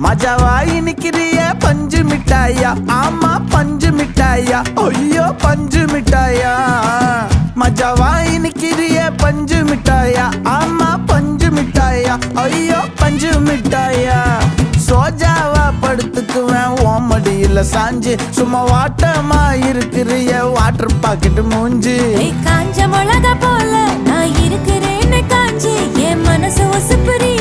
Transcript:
மஜாவாய் நிக்கிறிய பஞ்சு மிட்டாயா, ஆமா பஞ்சு மிட்டாயா, ஐயோ பஞ்சு மிட்டாயா. மஜாவாய் நிக்கிறிய பஞ்சு மிட்டாயா, ஆமா பஞ்சு மிட்டாயா, ஐயோ பஞ்சு மிட்டாயா. சோஜாவா படுத்துக்குவேன் ஓமடியில சாஞ்சு, சும்மா வாட்டமா இருக்கிறிய வாட்டர் பாக்கெட் மூஞ்சி. காஞ்ச மிளகா போல நான் இருக்கிறேன்னு காஞ்சி என் மனசு ஒசுப்புரிய